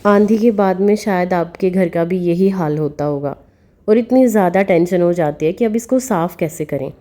आंधी के बाद में शायद आपके घर का भी यही हाल होता होगा और इतनी ज़्यादा टेंशन हो जाती है कि अब इसको साफ़ कैसे करें।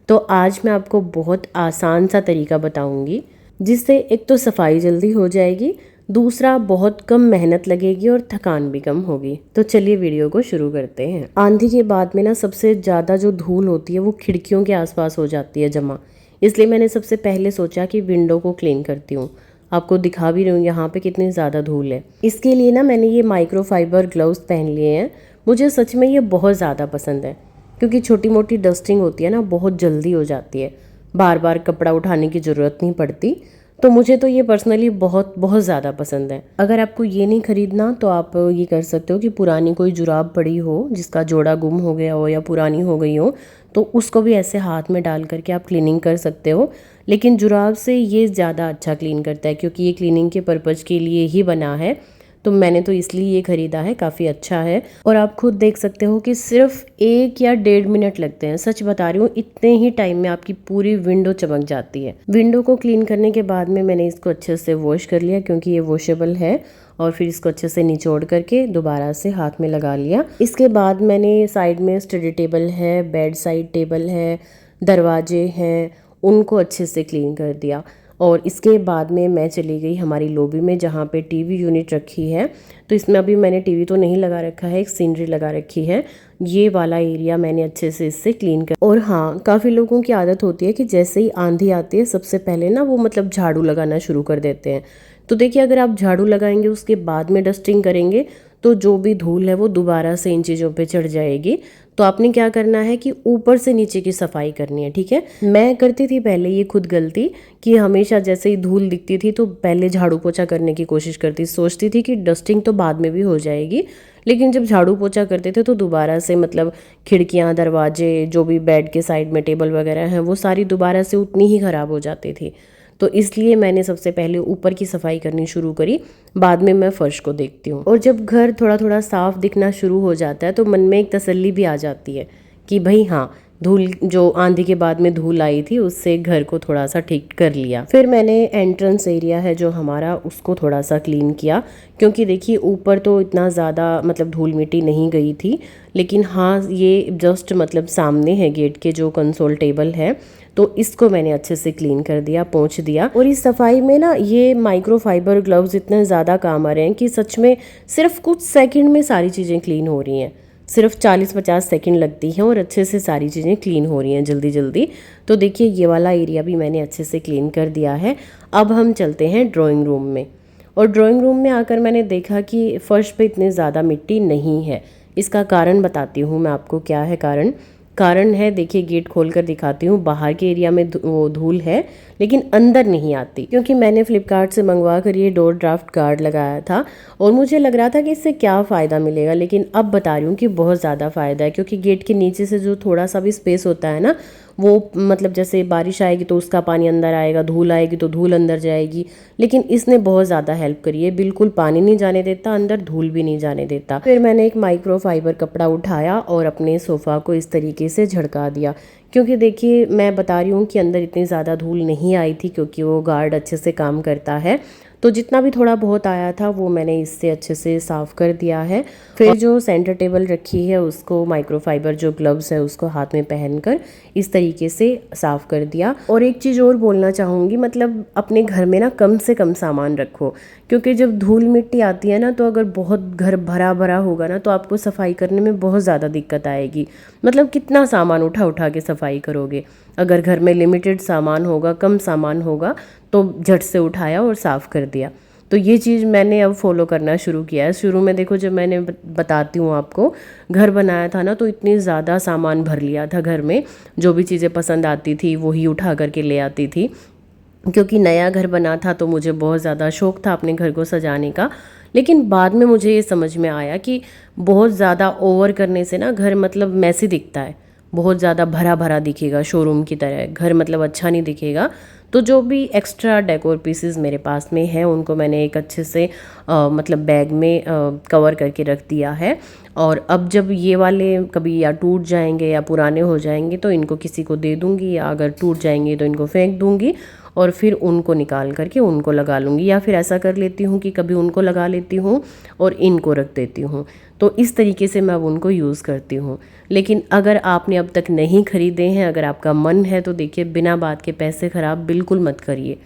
तो आज मैं आपको बहुत आसान सा तरीका बताऊंगी जिससे एक तो सफाई जल्दी हो जाएगी, दूसरा बहुत कम मेहनत लगेगी और थकान भी कम होगी। तो चलिए वीडियो को शुरू करते हैं। आंधी के बाद में ना सबसे ज़्यादा जो धूल होती है वो खिड़कियों के आसपास हो जाती है जमा। इसलिए मैंने सबसे पहले सोचा कि विंडो को क्लीन करती हूँ। आपको दिखा भी रही हूँ यहाँ पे कितनी ज़्यादा धूल है। इसके लिए ना मैंने ये माइक्रोफाइबर ग्लव्स पहन लिए हैं। मुझे सच में ये बहुत ज़्यादा पसंद है क्योंकि छोटी मोटी डस्टिंग होती है ना बहुत जल्दी हो जाती है, बार बार कपड़ा उठाने की ज़रूरत नहीं पड़ती। तो मुझे तो ये पर्सनली बहुत बहुत ज़्यादा पसंद है। अगर आपको ये नहीं खरीदना तो आप ये कर सकते हो कि पुरानी कोई जुराब पड़ी हो जिसका जोड़ा गुम हो गया हो या पुरानी हो गई हो तो उसको भी ऐसे हाथ में डाल करके आप क्लीनिंग कर सकते हो। लेकिन जुराब से ये ज़्यादा अच्छा क्लीन करता है क्योंकि ये क्लीनिंग के पर्पज़ के लिए ही बना है। तो मैंने तो इसलिए ये ख़रीदा है, काफ़ी अच्छा है। और आप खुद देख सकते हो कि सिर्फ 1 या 1.5 मिनट लगते हैं। सच बता रही हूँ, इतने ही टाइम में आपकी पूरी विंडो चमक जाती है। विंडो को क्लीन करने के बाद में मैंने इसको अच्छे से वॉश कर लिया क्योंकि ये वॉशेबल है। और फिर इसको अच्छे से निचोड़ करके दोबारा से हाथ में लगा लिया। इसके बाद मैंने साइड में स्टडी टेबल है, बेड साइड टेबल है, दरवाजे हैं, उनको अच्छे से क्लीन कर दिया। और इसके बाद में मैं चली गई हमारी लॉबी में जहाँ पे टीवी यूनिट रखी है। तो इसमें अभी मैंने टीवी तो नहीं लगा रखा है, एक सीनरी लगा रखी है। ये वाला एरिया मैंने अच्छे से इससे क्लीन कर। और हाँ, काफ़ी लोगों की आदत होती है कि जैसे ही आंधी आती है सबसे पहले ना वो मतलब झाड़ू लगाना शुरू कर देते हैं। तो देखिए, अगर आप झाड़ू लगाएंगे उसके बाद में डस्टिंग करेंगे तो जो भी धूल है वो दोबारा से इन चीज़ों पे चढ़ जाएगी। तो आपने क्या करना है कि ऊपर से नीचे की सफाई करनी है, ठीक है। मैं करती थी पहले ये खुद गलती कि हमेशा जैसे ही धूल दिखती थी तो पहले झाड़ू पोछा करने की कोशिश करती, सोचती थी कि डस्टिंग तो बाद में भी हो जाएगी। लेकिन जब झाड़ू पोछा करते थे तो दोबारा से मतलब खिड़कियाँ, दरवाजे, जो भी बेड के साइड में टेबल वगैरह हैं वो सारी दोबारा से उतनी ही ख़राब हो जाती थी। तो इसलिए मैंने सबसे पहले ऊपर की सफाई करनी शुरू करी, बाद में मैं फर्श को देखती हूँ। और जब घर थोड़ा थोड़ा साफ दिखना शुरू हो जाता है तो मन में एक तसल्ली भी आ जाती है कि भाई हाँ, धूल जो आंधी के बाद में धूल आई थी उससे घर को थोड़ा सा ठीक कर लिया। फिर मैंने एंट्रेंस एरिया है जो हमारा उसको थोड़ा सा क्लीन किया क्योंकि देखिए ऊपर तो इतना ज़्यादा मतलब धूल मिट्टी नहीं गई थी। लेकिन हाँ, ये जस्ट मतलब सामने है गेट के जो कंसोल टेबल है तो इसको मैंने अच्छे से क्लीन कर दिया, पोंछ दिया। और इस सफाई में ना ये माइक्रोफाइबर ग्लव्स इतने ज़्यादा काम आ रहे हैं कि सच में सिर्फ कुछ सेकंड में सारी चीज़ें क्लीन हो रही हैं। सिर्फ 40-50 सेकंड लगती हैं और अच्छे से सारी चीज़ें क्लीन हो रही हैं जल्दी जल्दी। तो देखिए, ये वाला एरिया भी मैंने अच्छे से क्लीन कर दिया है। अब हम चलते हैं ड्राइंग रूम में। और ड्राइंग रूम में आकर मैंने देखा कि फ़र्श पे इतनी ज़्यादा मिट्टी नहीं है। इसका कारण बताती हूँ मैं आपको, क्या है कारण है। देखिए, गेट खोल कर दिखाती हूँ। बाहर के एरिया में वो धूल है लेकिन अंदर नहीं आती क्योंकि मैंने फ्लिपकार्ट से मंगवा कर ये डोर ड्राफ्ट गार्ड लगाया था और मुझे लग रहा था कि इससे क्या फ़ायदा मिलेगा। लेकिन अब बता रही हूँ कि बहुत ज़्यादा फ़ायदा है क्योंकि गेट के नीचे से जो थोड़ा सा भी स्पेस होता है ना, वो मतलब जैसे बारिश आएगी तो उसका पानी अंदर आएगा, धूल आएगी तो धूल अंदर जाएगी। लेकिन इसने बहुत ज़्यादा हेल्प करी है, बिल्कुल पानी नहीं जाने देता अंदर, धूल भी नहीं जाने देता। फिर मैंने एक माइक्रोफाइबर कपड़ा उठाया और अपने सोफ़ा को इस तरीके से झड़का दिया क्योंकि देखिए, मैं बता रही हूँ कि अंदर इतनी ज़्यादा धूल नहीं आई थी क्योंकि वो गार्ड अच्छे से काम करता है। तो जितना भी थोड़ा बहुत आया था वो मैंने इससे अच्छे से साफ़ कर दिया है। फिर जो सेंटर टेबल रखी है उसको माइक्रोफाइबर जो ग्लव्स है उसको हाथ में पहनकर इस तरीके से साफ़ कर दिया। और एक चीज़ और बोलना चाहूँगी, मतलब अपने घर में ना कम से कम सामान रखो क्योंकि जब धूल मिट्टी आती है ना तो अगर बहुत घर भरा भरा होगा ना तो आपको सफाई करने में बहुत ज़्यादा दिक्कत आएगी। मतलब कितना सामान उठा उठा के सफाई करोगे। अगर घर में लिमिटेड सामान होगा, कम सामान होगा तो झट से उठाया और साफ़ कर दिया। तो ये चीज़ मैंने अब फॉलो करना शुरू किया है। शुरू में देखो, जब मैंने बताती हूँ आपको, घर बनाया था ना तो इतनी ज़्यादा सामान भर लिया था घर में, जो भी चीज़ें पसंद आती थी वही उठा करके ले आती थी क्योंकि नया घर बना था तो मुझे बहुत ज़्यादा शौक़ था अपने घर को सजाने का। लेकिन बाद में मुझे ये समझ में आया कि बहुत ज़्यादा ओवर करने से ना घर मतलब मैसी दिखता है, बहुत ज़्यादा भरा भरा दिखेगा, शोरूम की तरह घर मतलब अच्छा नहीं दिखेगा। तो जो भी एक्स्ट्रा डेकोर पीसेस मेरे पास में हैं उनको मैंने एक अच्छे से मतलब बैग में कवर करके रख दिया है। और अब जब ये वाले कभी या टूट जाएंगे या पुराने हो जाएंगे तो इनको किसी को दे दूँगी, या अगर टूट जाएंगे तो इनको फेंक दूँगी और फिर उनको निकाल करके उनको लगा लूँगी। या फिर ऐसा कर लेती हूँ कि कभी उनको लगा लेती हूँ और इनको रख देती हूँ। तो इस तरीके से मैं अब उनको यूज़ करती हूँ। लेकिन अगर आपने अब तक नहीं ख़रीदे हैं, अगर आपका मन है, तो देखिए बिना बात के पैसे ख़राब बिल्कुल मत करिए,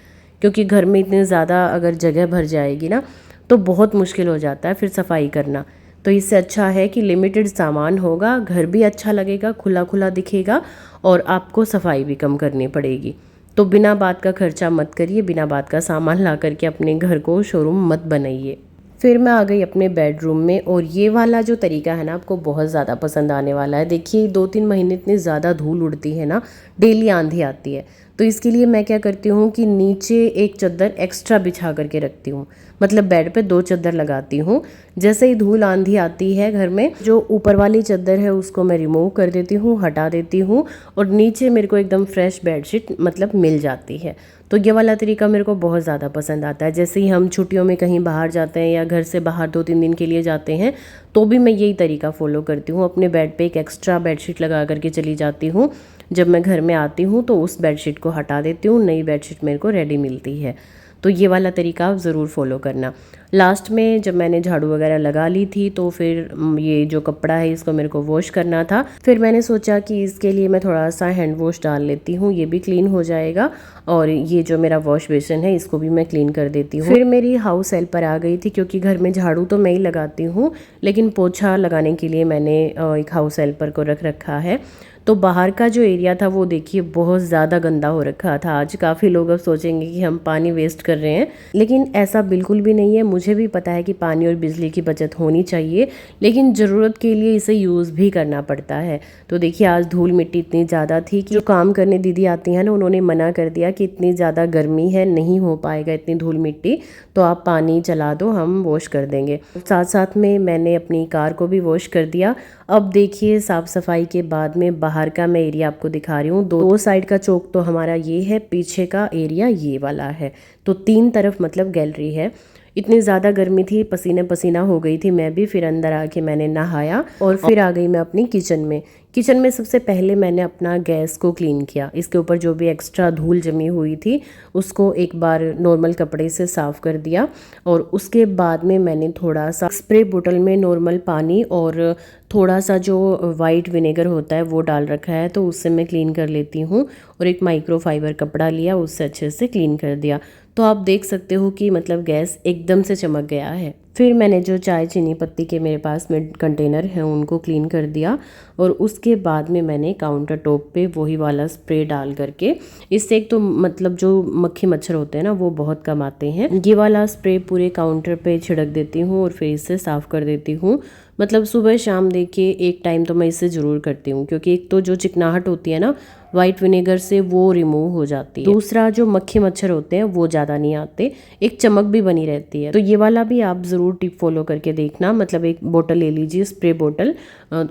क्योंकि घर में इतने ज़्यादा अगर जगह भर जाएगी ना तो बहुत मुश्किल हो जाता है फिर सफाई करना। तो इससे अच्छा है कि लिमिटेड सामान होगा, घर भी अच्छा लगेगा, खुला खुला दिखेगा और आपको सफाई भी कम करनी पड़ेगी। तो बिना बात का खर्चा मत करिए, बिना बात का सामान ला करके अपने घर को शोरूम मत बनाइए। फिर मैं आ गई अपने बेडरूम में, और ये वाला जो तरीका है ना आपको बहुत ज़्यादा पसंद आने वाला है। देखिए 2-3 महीने इतनी ज़्यादा धूल उड़ती है ना, डेली आंधी आती है, तो इसके लिए मैं क्या करती हूँ कि नीचे एक चादर एक्स्ट्रा बिछा करके रखती हूँ, मतलब बेड पे 2 चादर लगाती हूँ। जैसे ही धूल आंधी आती है घर में, जो ऊपर वाली चादर है उसको मैं रिमूव कर देती हूँ, हटा देती हूँ, और नीचे मेरे को एकदम फ्रेश बेडशीट मतलब मिल जाती है। तो ये वाला तरीका मेरे को बहुत ज़्यादा पसंद आता है। जैसे ही हम छुट्टियों में कहीं बाहर जाते हैं या घर से बाहर 2-3 दिन के लिए जाते हैं, तो भी मैं यही तरीका फ़ॉलो करती हूँ। अपने बेड पे एक एक्स्ट्रा बेडशीट लगा करके चली जाती हूँ। जब मैं घर में आती हूँ तो उस बेडशीट को हटा देती हूँ, नई बेडशीट मेरे को रेडी मिलती है। तो ये वाला तरीका आप ज़रूर फॉलो करना। लास्ट में जब मैंने झाड़ू वगैरह लगा ली थी तो फिर ये जो कपड़ा है इसको मेरे को वॉश करना था। फिर मैंने सोचा कि इसके लिए मैं थोड़ा सा हैंड वॉश डाल लेती हूँ, ये भी क्लीन हो जाएगा, और ये जो मेरा वॉश बेसिन है इसको भी मैं क्लीन कर देती हूँ। फिर मेरी हाउस हेल्पर आ गई थी, क्योंकि घर में झाड़ू तो मैं ही लगाती हूँ, लेकिन पोछा लगाने के लिए मैंने एक हाउस हेल्पर को रख रखा है। तो बाहर का जो एरिया था वो देखिए बहुत ज़्यादा गंदा हो रखा था। आज काफ़ी लोग अब सोचेंगे कि हम पानी वेस्ट कर रहे हैं, लेकिन ऐसा बिल्कुल भी नहीं है। मुझे भी पता है कि पानी और बिजली की बचत होनी चाहिए, लेकिन ज़रूरत के लिए इसे यूज़ भी करना पड़ता है। तो देखिए आज धूल मिट्टी इतनी ज़्यादा थी कि जो काम करने दीदी आती हैं ना, उन्होंने मना कर दिया कि इतनी ज़्यादा गर्मी है, नहीं हो पाएगा इतनी धूल मिट्टी, तो आप पानी चला दो, हम वॉश कर देंगे। साथ साथ में मैंने अपनी कार को भी वॉश कर दिया। अब देखिए साफ़ सफाई के बाद में बाहर का मैं एरिया आपको दिखा रही हूँ। दो साइड का चौक तो हमारा ये है, पीछे का एरिया ये वाला है, तो 3 तरफ मतलब गैलरी है। इतनी ज़्यादा गर्मी थी, पसीने पसीना हो गई थी मैं भी। फिर अंदर आके मैंने नहाया और फिर आ गई मैं अपनी किचन में। किचन में सबसे पहले मैंने अपना गैस को क्लीन किया। इसके ऊपर जो भी एक्स्ट्रा धूल जमी हुई थी उसको एक बार नॉर्मल कपड़े से साफ़ कर दिया, और उसके बाद में मैंने थोड़ा सा स्प्रे बोतल में नॉर्मल पानी और थोड़ा सा जो वाइट विनेगर होता है वो डाल रखा है, तो उससे मैं क्लीन कर लेती हूँ। और एक माइक्रोफाइबर कपड़ा लिया, उससे अच्छे से क्लीन कर दिया। तो आप देख सकते हो कि मतलब गैस एकदम से चमक गया है। फिर मैंने जो चाय चीनी पत्ती के मेरे पास में कंटेनर हैं उनको क्लीन कर दिया, और उसके बाद में मैंने काउंटर टॉप पे वही वाला स्प्रे डाल करके, इससे एक तो मतलब जो मक्खी मच्छर होते हैं ना वो बहुत कम आते हैं। ये वाला स्प्रे पूरे काउंटर पे छिड़क देती हूँ और फिर इससे साफ़ कर देती हूँ। मतलब सुबह शाम देखिए एक टाइम तो मैं इससे ज़रूर करती हूँ, क्योंकि एक तो जो चिकनाहट होती है ना वाइट विनेगर से वो रिमूव हो जाती है, दूसरा जो मक्खी मच्छर होते हैं वो ज़्यादा नहीं आते, एक चमक भी बनी रहती है। तो ये वाला भी आप ज़रूर टिप फॉलो करके देखना। मतलब एक बोतल ले लीजिए, स्प्रे बोतल,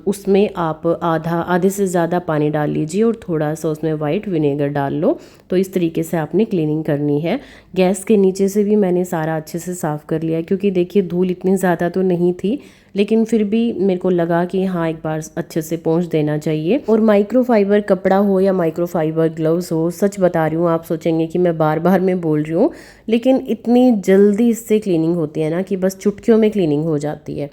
उसमें आप आधे से ज़्यादा पानी डाल लीजिए और थोड़ा सा उसमें वाइट विनेगर डाल लो। तो इस तरीके से आपने क्लीनिंग करनी है। गैस के नीचे से भी मैंने सारा अच्छे से साफ़ कर लिया, क्योंकि देखिए धूल इतनी ज़्यादा तो नहीं थी, लेकिन फिर भी मेरे को लगा कि हाँ एक बार अच्छे से पोंछ देना चाहिए। और माइक्रोफाइबर कपड़ा हो या माइक्रोफाइबर ग्लव्स हो, सच बता रही हूँ, आप सोचेंगे कि मैं बार बार मैं बोल रही हूँ, लेकिन इतनी जल्दी इससे क्लीनिंग होती है ना कि बस चुटकियों में क्लीनिंग हो जाती है।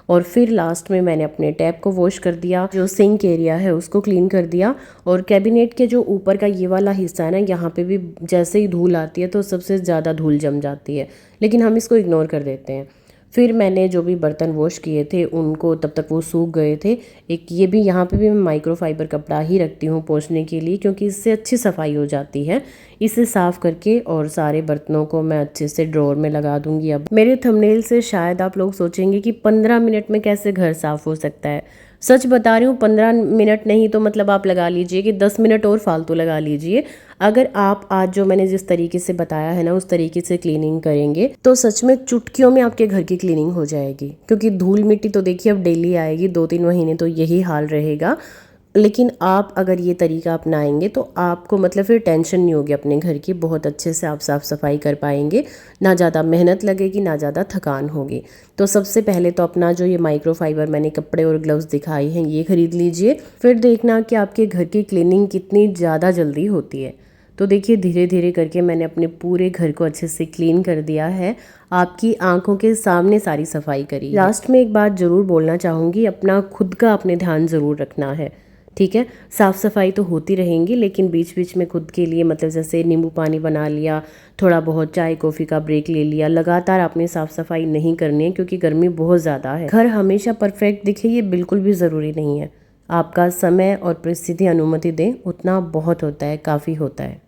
और फिर लास्ट में मैंने अपने टैप को वॉश कर दिया, जो सिंक एरिया है उसको क्लीन कर दिया, और कैबिनेट के जो ऊपर का ये वाला हिस्सा है ना, यहाँ पे भी जैसे ही धूल आती है तो सबसे ज़्यादा धूल जम जाती है, लेकिन हम इसको इग्नोर कर देते हैं। फिर मैंने जो भी बर्तन वॉश किए थे उनको, तब तक वो सूख गए थे। एक ये भी यहाँ पे भी मैं माइक्रोफाइबर कपड़ा ही रखती हूँ पोंछने के लिए, क्योंकि इससे अच्छी सफाई हो जाती है। इसे साफ़ करके और सारे बर्तनों को मैं अच्छे से ड्रॉर में लगा दूंगी। अब मेरे थंबनेल से शायद आप लोग सोचेंगे कि 15 मिनट में कैसे घर साफ़ हो सकता है। सच बता रही हूँ, 15 मिनट नहीं तो मतलब आप लगा लीजिए कि 10 मिनट और फालतू लगा लीजिए। अगर आप आज जो मैंने जिस तरीके से बताया है ना उस तरीके से क्लीनिंग करेंगे तो सच में चुटकियों में आपके घर की क्लीनिंग हो जाएगी। क्योंकि धूल मिट्टी तो देखिए अब डेली आएगी, 2-3 महीने तो यही हाल रहेगा। लेकिन आप अगर ये तरीका अपनाएंगे तो आपको मतलब फिर टेंशन नहीं होगी अपने घर की, बहुत अच्छे से आप साफ़ सफाई कर पाएंगे, ना ज़्यादा मेहनत लगेगी ना ज़्यादा थकान होगी। तो सबसे पहले तो अपना जो ये माइक्रोफाइबर मैंने कपड़े और ग्लव्स दिखाए हैं ये ख़रीद लीजिए। फिर देखना कि आपके घर की क्लीनिंग कितनी ज़्यादा जल्दी होती है। तो देखिए धीरे धीरे करके मैंने अपने पूरे घर को अच्छे से क्लीन कर दिया है, आपकी आंखों के सामने सारी सफाई करी। लास्ट में एक बात ज़रूर बोलना चाहूँगी, अपना खुद का अपने ध्यान ज़रूर रखना है, ठीक है। साफ़ सफाई तो होती रहेंगी लेकिन बीच बीच में खुद के लिए मतलब जैसे नींबू पानी बना लिया, थोड़ा बहुत चाय कॉफ़ी का ब्रेक ले लिया, लगातार आपने साफ़ सफाई नहीं करनी है क्योंकि गर्मी बहुत ज़्यादा है। घर हमेशा परफेक्ट दिखे ये बिल्कुल भी ज़रूरी नहीं है, आपका समय और परिस्थिति अनुमति दें उतना बहुत होता है, काफ़ी होता है।